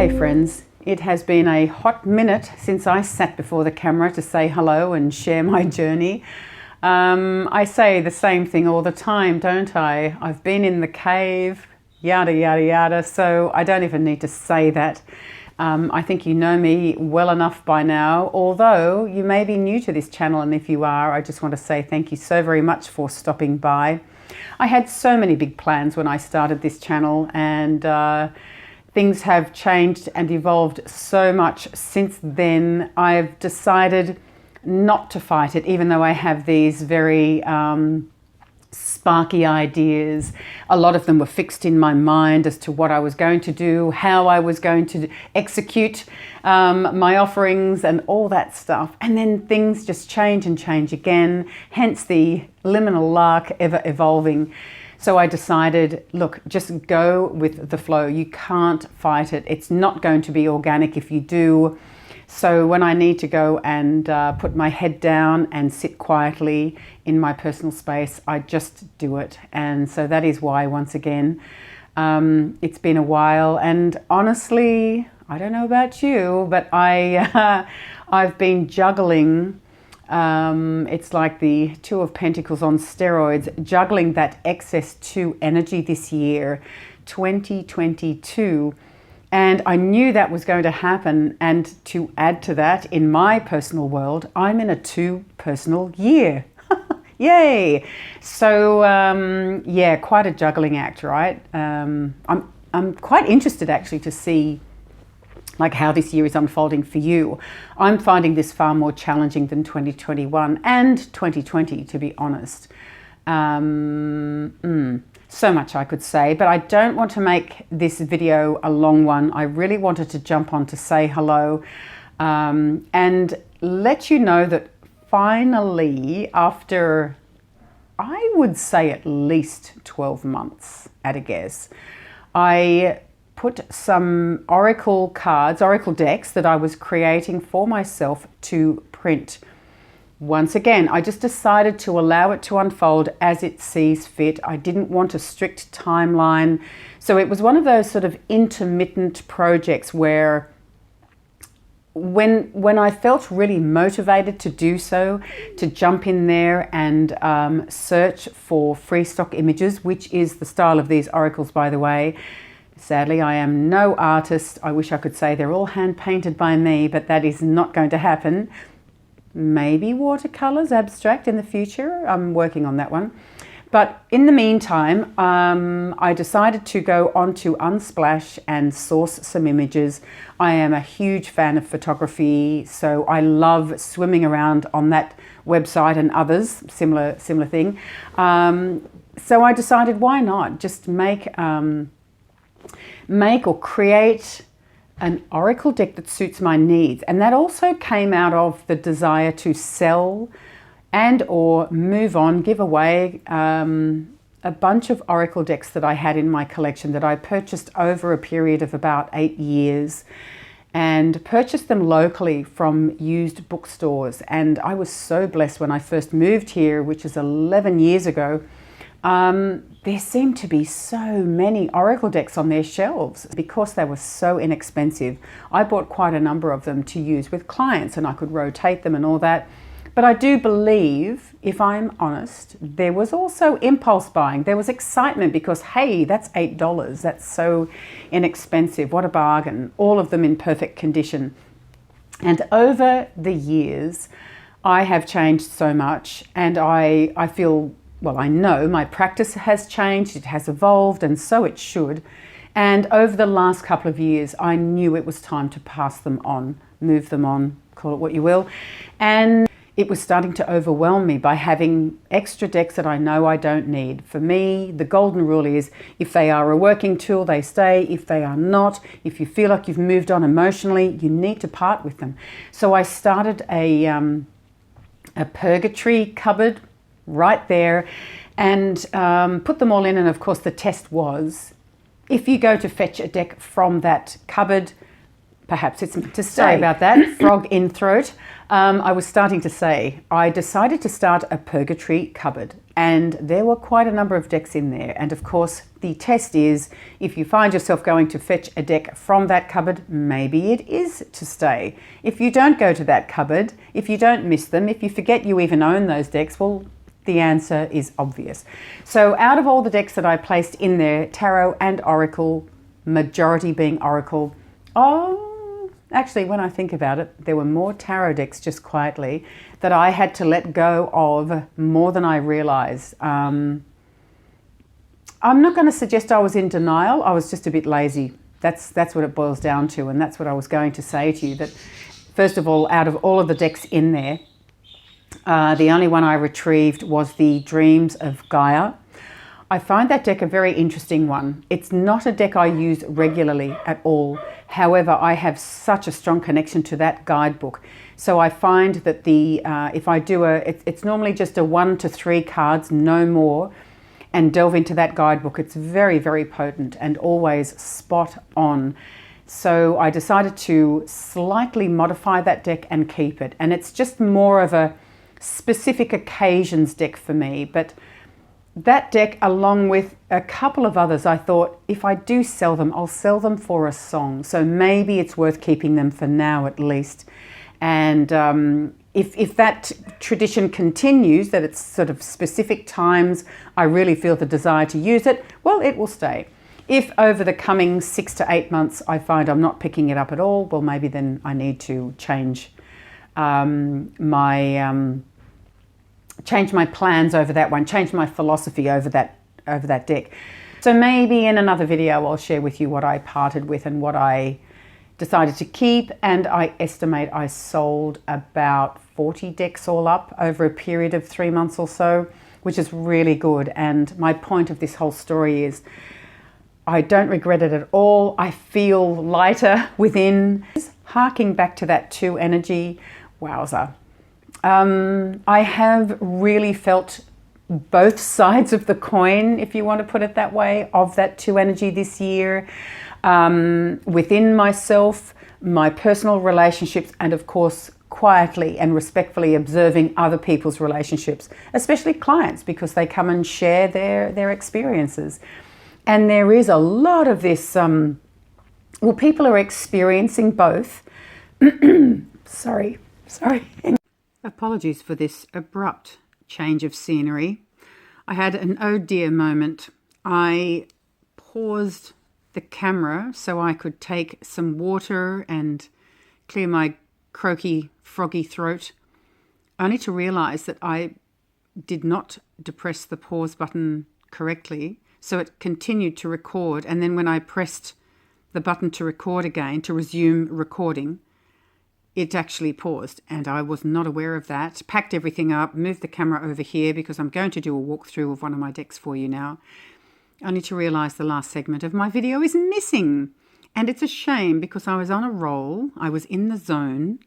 G'day friends, it has been a hot minute since I sat before the camera to say hello and share my journey. I say the same thing all the time, don't I? I've been in the cave, yada yada yada, so I don't even need to say that. I think you know me well enough by now, although you may be new to this channel, and if you are, I just want to say thank you so very much for stopping by. I had so many big plans when I started this channel, and things have changed and evolved so much since then. I've decided not to fight it, even though I have these very sparky ideas. A lot of them were fixed in my mind as to what I was going to do, how I was going to execute my offerings and all that stuff. And then things just change and change again, hence the liminal lark ever evolving. So I decided, look, just go with the flow. You can't fight it. It's not going to be organic if you do. So when I need to go and put my head down and sit quietly in my personal space, I just do it. And so that is why, once again, it's been a while. And honestly, I don't know about you, but I've been juggling. It's like the Two of Pentacles on steroids, juggling that excess 2 energy this year, 2022. And I knew that was going to happen. And to add to that, in my personal world, I'm in a 2 personal year. Yay! So, yeah, quite a juggling act, right? I'm quite interested actually to see like how this year is unfolding for you. I'm finding this far more challenging than 2021 and 2020, to be honest. So much I could say, but I don't want to make this video a long one. I really wanted to jump on to say hello and let you know that finally, after I would say at least 12 months at a guess, I put some oracle cards, oracle decks that I was creating for myself to print. Once again, I just decided to allow it to unfold as it sees fit. I didn't want a strict timeline. So it was one of those sort of intermittent projects where when I felt really motivated to do so, to jump in there and search for free stock images, which is the style of these oracles, by the way. Sadly, I am no artist. I wish I could say they're all hand painted by me, but that is not going to happen. Maybe watercolors, abstract in the future. I'm working on that one. But in the meantime, I decided to go onto Unsplash and source some images. I am a huge fan of photography, so I love swimming around on that website and others, similar thing. So I decided, why not just make or create an oracle deck that suits my needs. And that also came out of the desire to sell and or move on, give away a bunch of oracle decks that I had in my collection that I purchased over a period of about 8 years, and purchased them locally from used bookstores. And I was so blessed when I first moved here, which is 11 years ago. There seemed to be so many oracle decks on their shelves because they were so inexpensive. I bought quite a number of them to use with clients, and I could rotate them and all that. But I do believe, if I'm honest, there was also impulse buying. There was excitement because, hey, that's $8. That's so inexpensive. What a bargain. All of them in perfect condition. And over the years, I have changed so much, and I feel, well, I know my practice has changed, it has evolved, and so it should. And over the last couple of years, I knew it was time to pass them on, move them on, call it what you will. And it was starting to overwhelm me by having extra decks that I know I don't need. For me, the golden rule is if they are a working tool, they stay. If they are not, if you feel like you've moved on emotionally, you need to part with them. So I started a purgatory cupboard right there and put them all in. And of course the test was, if you go to fetch a deck from that cupboard, perhaps it's to say about that, frog in throat. I was starting to say, I decided to start a purgatory cupboard. And there were quite a number of decks in there. And of course, the test is if you find yourself going to fetch a deck from that cupboard, maybe it is to stay. If you don't go to that cupboard, if you don't miss them, if you forget you even own those decks, well, the answer is obvious. So out of all the decks that I placed in there, Tarot and Oracle, majority being Oracle, actually, when I think about it, there were more tarot decks just quietly that I had to let go of more than I realized. I'm not going to suggest I was in denial. I was just a bit lazy. That's what it boils down to. And that's what I was going to say to you, that first of all, out of all of the decks in there, the only one I retrieved was the Dreams of Gaia. I find that deck a very interesting one. It's not a deck I use regularly at all. However, I have such a strong connection to that guidebook. So I find that if I do it's normally just a 1 to 3 cards, no more, and delve into that guidebook. It's very, very potent and always spot on. So I decided to slightly modify that deck and keep it. And it's just more of a specific occasions deck for me. But that deck, along with a couple of others, I thought if I do sell them, I'll sell them for a song. So maybe it's worth keeping them for now at least. And if that tradition continues, that it's sort of specific times I really feel the desire to use it, well, it will stay. If over the coming 6 to 8 months I find I'm not picking it up at all, well, maybe then I need to change change my plans over that one, change my philosophy over that deck. So maybe in another video I'll share with you what I parted with and what I decided to keep. And I estimate I sold about 40 decks all up over a period of 3 months or so, which is really good. And my point of this whole story is I don't regret it at all. I feel lighter within. Harking back to that 2 energy, wowza. I have really felt both sides of the coin, if you want to put it that way, of that 2 energy this year. Within myself, my personal relationships, and of course, quietly and respectfully observing other people's relationships, especially clients, because they come and share their experiences. And there is a lot of this, people are experiencing both. Sorry. Apologies for this abrupt change of scenery. I had an oh dear moment. I paused the camera so I could take some water and clear my croaky, froggy throat, only to realize that I did not depress the pause button correctly. So it continued to record. And then when I pressed the button to record again, to resume recording, it actually paused, and I was not aware of that. Packed everything up, moved the camera over here because I'm going to do a walkthrough of one of my decks for you now, only to realize the last segment of my video is missing. And it's a shame because I was on a roll, I was in the zone,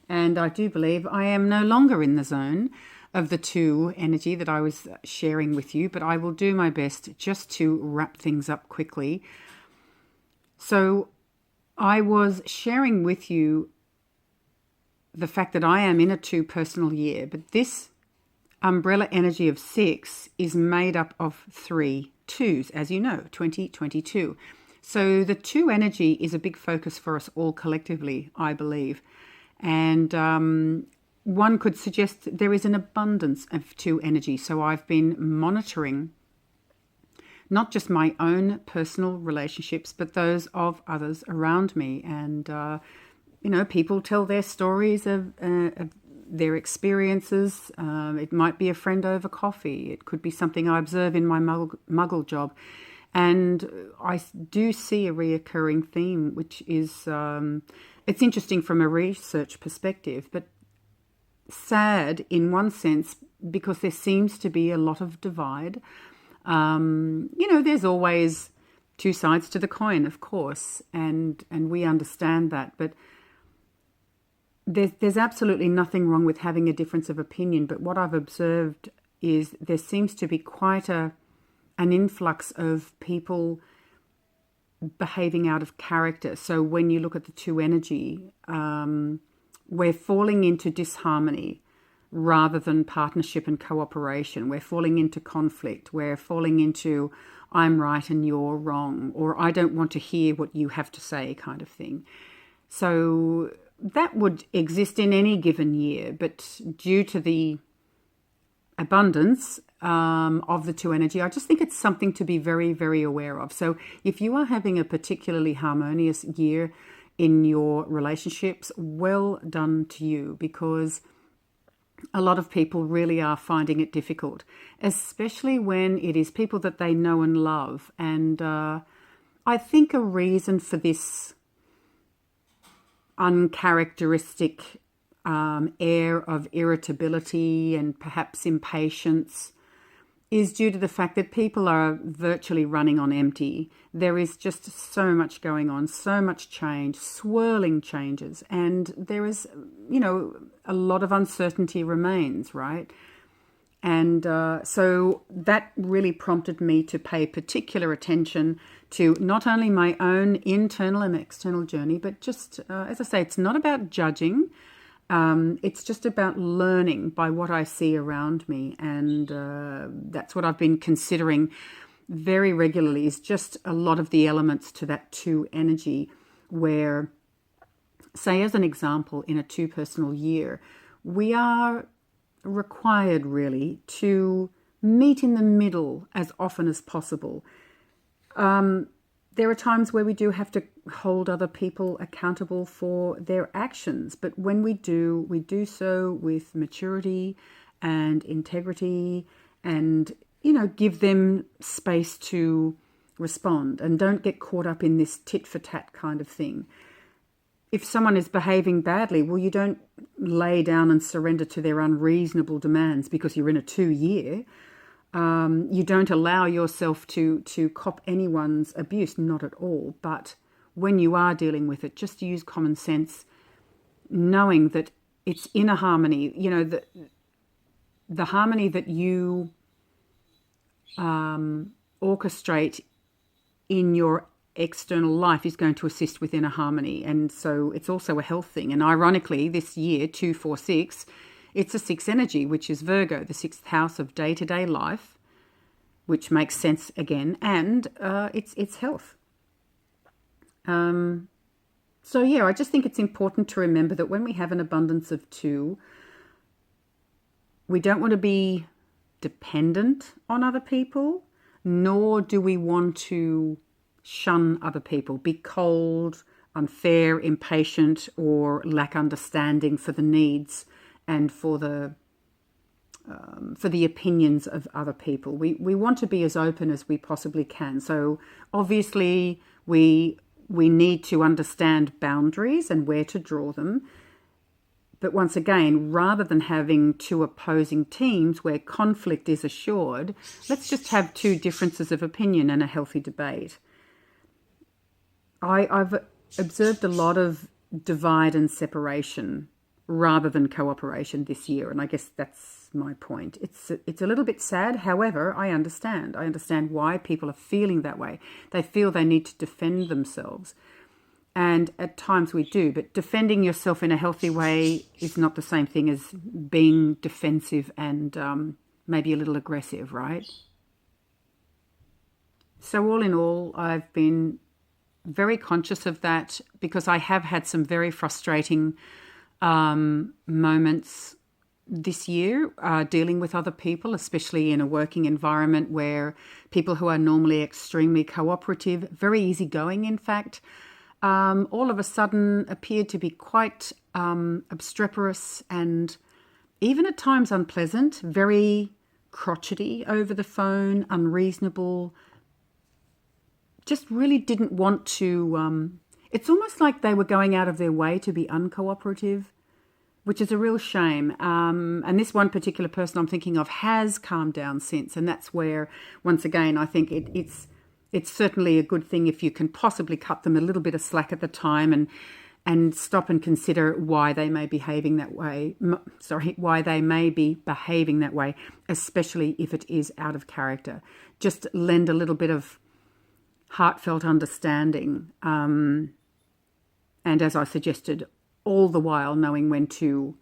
and I do believe I am no longer in the zone of the 2 energy that I was sharing with you, but I will do my best just to wrap things up quickly. So I was sharing with you the fact that I am in a 2 personal year, but this umbrella energy of 6 is made up of 3 2s, as you know, 2022. So the 2 energy is a big focus for us all collectively, I believe. And one could suggest there is an abundance of 2 energy. So I've been monitoring not just my own personal relationships, but those of others around me. And people tell their stories of their experiences. It might be a friend over coffee. It could be something I observe in my muggle job. And I do see a reoccurring theme, which is, it's interesting from a research perspective, but sad in one sense, because there seems to be a lot of divide. There's always 2 sides to the coin, of course, and we understand that, but there's absolutely nothing wrong with having a difference of opinion. But what I've observed is there seems to be quite an influx of people behaving out of character. So when you look at the 2 energy, we're falling into disharmony. rather than partnership and cooperation. We're falling into conflict. We're falling into I'm right and you're wrong, or I don't want to hear what you have to say kind of thing. So that would exist in any given year, but due to the abundance of the two energy, I just think it's something to be very, very aware of. So if you are having a particularly harmonious year in your relationships, well done to you, because a lot of people really are finding it difficult, especially when it is people that they know and love. And I think a reason for this uncharacteristic air of irritability and perhaps impatience is due to the fact that people are virtually running on empty. There is just so much going on, so much change, swirling changes, and there is, a lot of uncertainty remains, right? And so that really prompted me to pay particular attention to not only my own internal and external journey, but just, as I say, it's not about judging. It's just about learning by what I see around me. And that's what I've been considering very regularly, is just a lot of the elements to that two energy where, say, as an example, in a two personal year, we are required really to meet in the middle as often as possible. There are times where we do have to hold other people accountable for their actions, but when we do so with maturity and integrity, and give them space to respond, and don't get caught up in this tit for tat kind of thing. If someone is behaving badly, well, you don't lay down and surrender to their unreasonable demands because you're in a 2-year. You don't allow yourself to cop anyone's abuse, not at all. But when you are dealing with it, just use common sense, knowing that it's in a harmony. The harmony that you orchestrate in your external life is going to assist within a harmony. And so it's also a health thing. And ironically, this year, 246, it's a 6 energy, which is Virgo, the 6th house of day-to-day life, which makes sense again, and it's health. So yeah, I just think it's important to remember that when we have an abundance of 2, we don't want to be dependent on other people, nor do we want to shun other people, be cold, unfair, impatient, or lack understanding for the needs and for the opinions of other people. We want to be as open as we possibly can. So obviously we need to understand boundaries and where to draw them. But once again, rather than having 2 opposing teams where conflict is assured, let's just have 2 differences of opinion and a healthy debate. I've observed a lot of divide and separation rather than cooperation this year, and I guess that's my point. It's a little bit sad. However, I understand. I understand why people are feeling that way. They feel they need to defend themselves. And at times we do, but defending yourself in a healthy way is not the same thing as being defensive and maybe a little aggressive, right? So all in all, I've been very conscious of that, because I have had some very frustrating moments this year dealing with other people, especially in a working environment where people who are normally extremely cooperative, very easygoing in fact, all of a sudden appeared to be quite obstreperous and even at times unpleasant, very crotchety over the phone, unreasonable, just really didn't want to... it's almost like they were going out of their way to be uncooperative, which is a real shame. And this one particular person I'm thinking of has calmed down since, and that's where, once again, I think it's certainly a good thing if you can possibly cut them a little bit of slack at the time and stop and consider why they may be behaving that way. Why they may be behaving that way, especially if it is out of character. Just lend a little bit of heartfelt understanding, and as I suggested, all the while knowing when to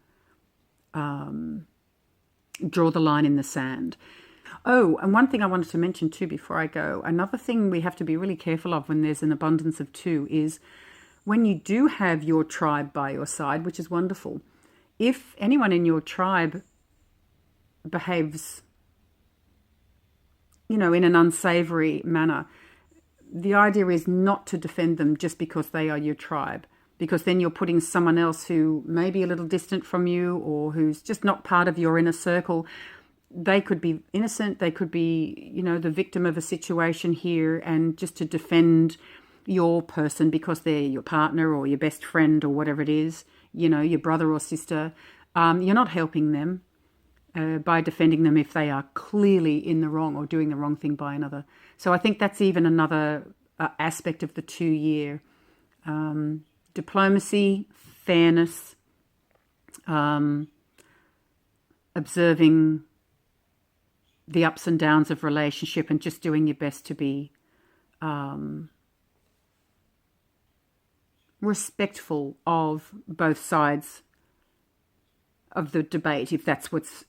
draw the line in the sand. Oh, and one thing I wanted to mention too before I go, another thing we have to be really careful of when there's an abundance of two is when you do have your tribe by your side, which is wonderful, if anyone in your tribe behaves, in an unsavory manner, the idea is not to defend them just because they are your tribe, because then you're putting someone else who may be a little distant from you or who's just not part of your inner circle. They could be innocent, they could be, the victim of a situation here, and just to defend your person because they're your partner or your best friend or whatever it is, your brother or sister, you're not helping them by defending them if they are clearly in the wrong or doing the wrong thing by another. So I think that's even another aspect of the 2-year. Diplomacy, fairness, observing the ups and downs of relationship and just doing your best to be respectful of both sides of the debate, if that's what's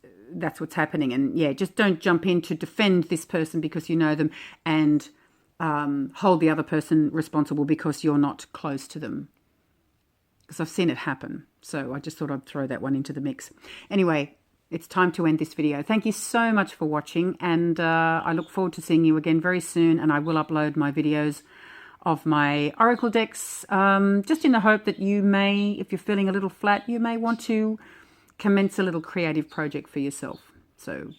happening. And just don't jump in to defend this person because you know them and hold the other person responsible because you're not close to them. Because I've seen it happen. So I just thought I'd throw that one into the mix. Anyway, it's time to end this video. Thank you so much for watching, and I look forward to seeing you again very soon, and I will upload my videos of my oracle decks, just in the hope that you may, if you're feeling a little flat, you may want to commence a little creative project for yourself. So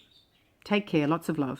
take care. Lots of love.